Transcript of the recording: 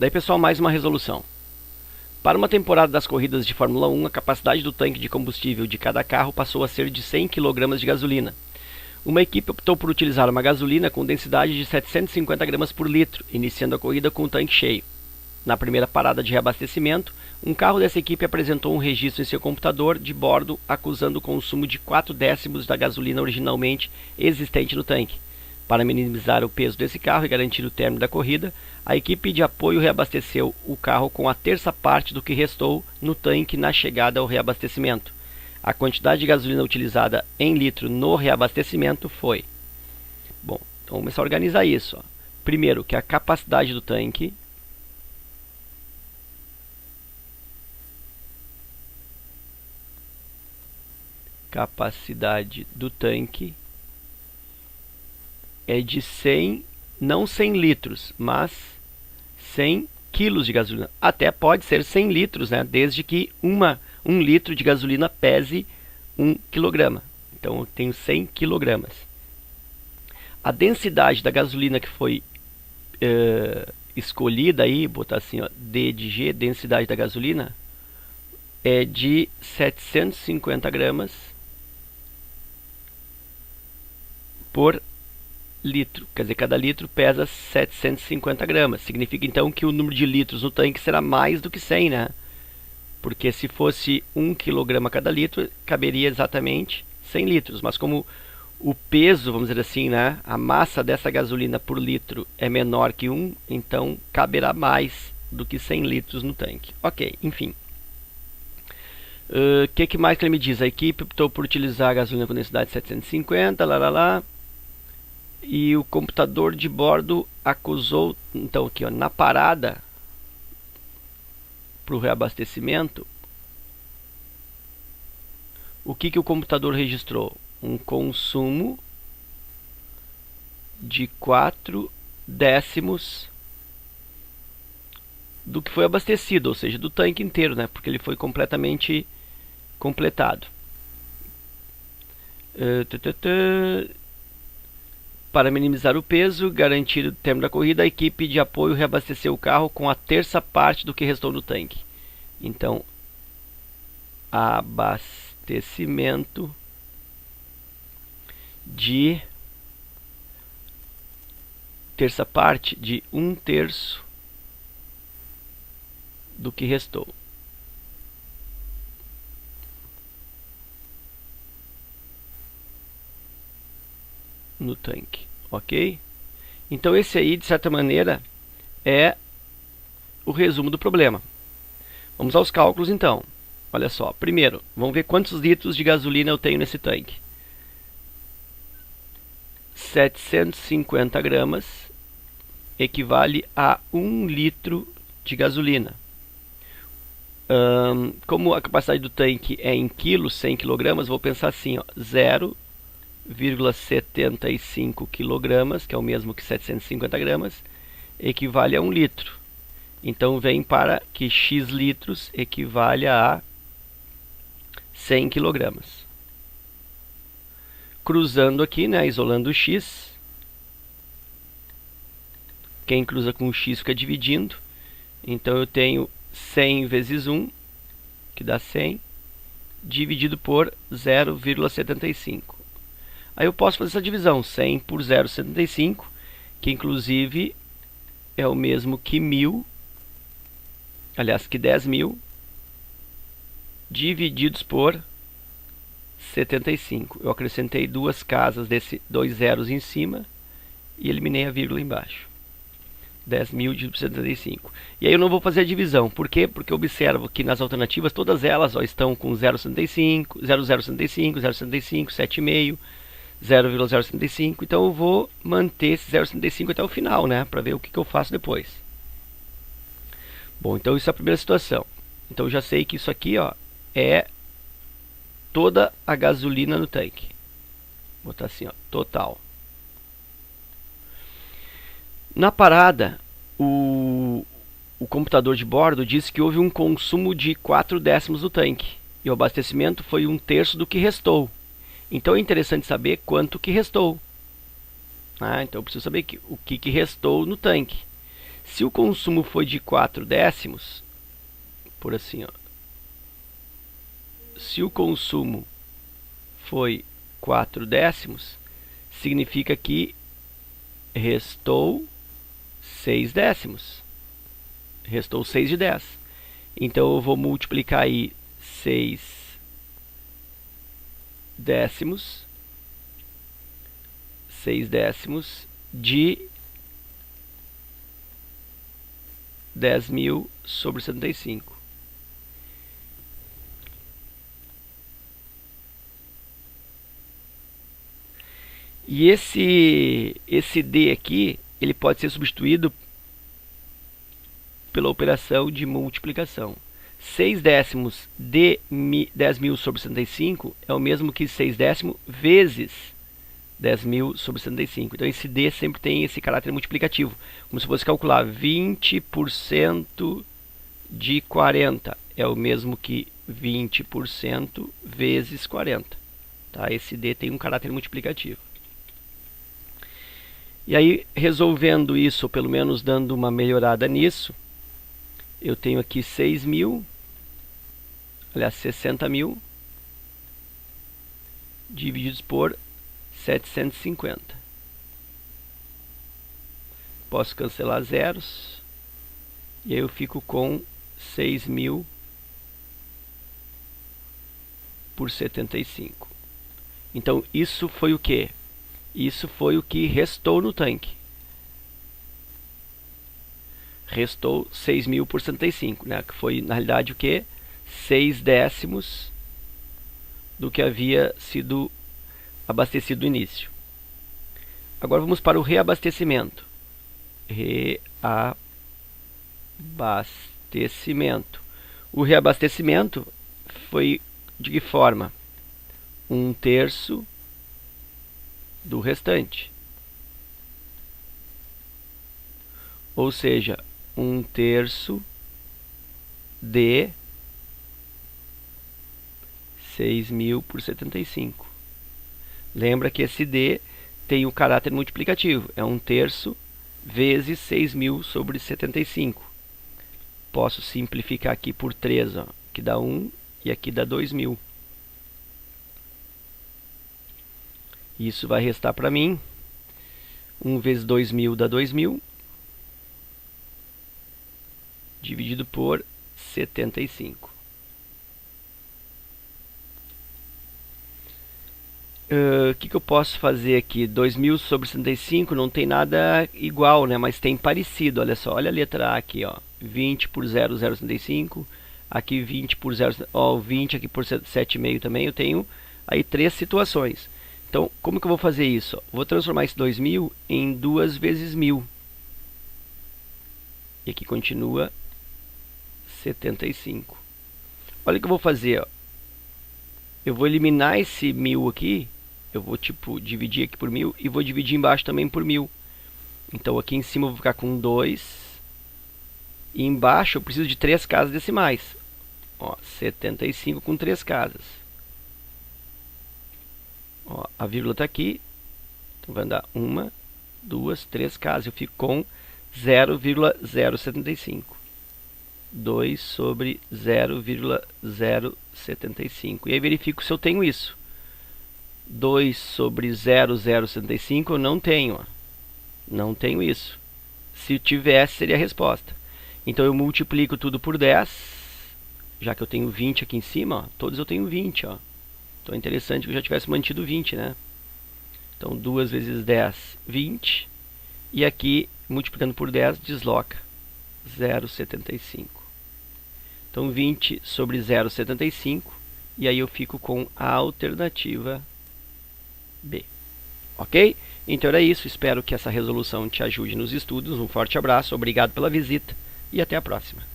Daí, pessoal, mais uma resolução. Para uma temporada das corridas de Fórmula 1, a capacidade do tanque de combustível de cada carro passou a ser de 100 kg de gasolina. Uma equipe optou por utilizar uma gasolina com densidade de 750 gramas por litro, iniciando a corrida com o tanque cheio. Na primeira parada de reabastecimento, um carro dessa equipe apresentou um registro em seu computador de bordo acusando o consumo de 4 décimos da gasolina originalmente existente no tanque. Para minimizar o peso desse carro e garantir o término da corrida, a equipe de apoio reabasteceu o carro com a terça parte do que restou no tanque na chegada ao reabastecimento. A quantidade de gasolina utilizada em litro no reabastecimento foi... Bom, então vamos começar a organizar isso. Primeiro, que a capacidade do tanque... Capacidade do tanque é de 100, não 100 litros, mas 100 quilos de gasolina. Até pode ser 100 litros, né? Desde que um litro de gasolina pese 1 kg. Então eu tenho 100 kg. A densidade da gasolina que foi escolhida aí, botar assim, ó, D de G, densidade da gasolina, é de 750 gramas por litro. Quer dizer, cada litro pesa 750 gramas. Significa então que o número de litros no tanque será mais do que 100, né? Porque se fosse 1 kg a cada litro, caberia exatamente 100 litros. Mas como o peso, vamos dizer assim, né, a massa dessa gasolina por litro é menor que 1, então caberá mais do que 100 litros no tanque. Ok, enfim. O que mais que ele me diz? A equipe optou por utilizar a gasolina com densidade 750, e o computador de bordo acusou, então aqui ó, na parada para o reabastecimento, o que o computador registrou? Um consumo de 4 décimos do que foi abastecido, ou seja, do tanque inteiro, né? Porque ele foi completamente completado. Para minimizar o peso, garantir o término da corrida, a equipe de apoio reabasteceu o carro com a terça parte do que restou no tanque. Então, abastecimento de terça parte de 1/3 do que restou. No tanque, ok? Então esse aí, de certa maneira, é o resumo do problema. Vamos aos cálculos então. Olha só, primeiro, vamos ver quantos litros de gasolina eu tenho nesse tanque. 750 gramas equivale a 1 litro de gasolina. Como a capacidade do tanque é em quilos, 100 kg, vou pensar assim, ó, 0,75 kg, que é o mesmo que 750 gramas, equivale a 1 litro. Então vem para que x litros equivale a 100 kg. Cruzando aqui, né, isolando o x, quem cruza com o x fica dividindo, então eu tenho 100 vezes 1, que dá 100, dividido por 0,75. Aí eu posso fazer essa divisão, 100 por 0,75, que inclusive é o mesmo que 1000, aliás, que 10.000, divididos por 75. Eu acrescentei duas casas dois zeros em cima e eliminei a vírgula embaixo. 10.000 dividido por 75. E aí eu não vou fazer a divisão. Por quê? Porque eu observo que nas alternativas todas elas ó, estão com 0,75, 0,075, 0,75, 7,5, 0,075. Então eu vou manter esse 0,75 até o final, né? Para ver o que eu faço depois. Bom, então isso é a primeira situação. Então eu já sei que isso aqui ó, é toda a gasolina no tanque. Vou botar assim, ó, total. Na parada, o computador de bordo disse que houve um consumo de 4 décimos do tanque. E o abastecimento foi 1/3 do que restou. Então é interessante saber quanto que restou. Então eu preciso saber o que restou no tanque. Se o consumo foi de 4 décimos, por assim, ó, se o consumo foi 4 décimos, significa que restou 6 décimos. Restou 6 de 10. Então eu vou multiplicar aí 6 décimos. 6 décimos de 10.000 sobre 75. E esse D aqui, ele pode ser substituído pela operação de multiplicação. 6 décimos de 10.000 sobre 75 é o mesmo que 6 décimos vezes 10.000 sobre 75. Então esse D sempre tem esse caráter multiplicativo. Como se fosse calcular 20% de 40. É o mesmo que 20% vezes 40. Tá? Esse D tem um caráter multiplicativo. E aí, resolvendo isso, ou pelo menos dando uma melhorada nisso, eu tenho aqui 6.000, aliás, 60.000, divididos por 750. Posso cancelar zeros, e aí eu fico com 6.000 por 75. Então, isso foi o quê? Isso foi o que restou no tanque. Restou 6.000 por 75, né? Que foi, na realidade, o que? 6 décimos do que havia sido abastecido no início. Agora vamos para o reabastecimento. Reabastecimento. O reabastecimento foi de que forma? 1/3 do restante. Ou seja, 1/3 de 6.000 por 75. Lembra que esse D tem o caráter multiplicativo. É 1/3 vezes 6.000 sobre 75. Posso simplificar aqui por 3, ó, que dá 1 e aqui dá 2.000. Isso vai restar para mim 1 vezes 2.000 dá 2.000, dividido por 75. O que eu posso fazer aqui? 2.000 sobre 75 não tem nada igual, né? Mas tem parecido, olha só. Olha a letra A aqui, ó. 20 por 0,075. Aqui 20 por 0, ó, 20 aqui por 7,5 também. Eu tenho aí 3 situações. Então, como que eu vou fazer isso? Vou transformar esse 2.000 em 2 vezes 1.000. E aqui continua 75. Olha o que eu vou fazer. Ó. Eu vou eliminar esse 1.000 aqui. Eu vou dividir aqui por 1.000 e vou dividir embaixo também por 1.000. Então aqui em cima eu vou ficar com 2. E embaixo eu preciso de 3 casas decimais. Ó, 75 com 3 casas. Ó, a vírgula está aqui, então vai dar 1, 2, 3 casas. Eu fico com 0,075. 2 sobre 0,075. E aí verifico se eu tenho isso. 2 sobre 0,075 eu não tenho. Ó. Não tenho isso. Se tivesse, seria a resposta. Então eu multiplico tudo por 10. Já que eu tenho 20 aqui em cima, ó, todos eu tenho 20. Ó. Então é interessante que eu já tivesse mantido 20, né? Então 2 vezes 10, 20. E aqui, multiplicando por 10, desloca 0,75. Então 20 sobre 0,75. E aí eu fico com a alternativa B. Ok? Então era isso. Espero que essa resolução te ajude nos estudos. Um forte abraço, obrigado pela visita e até a próxima.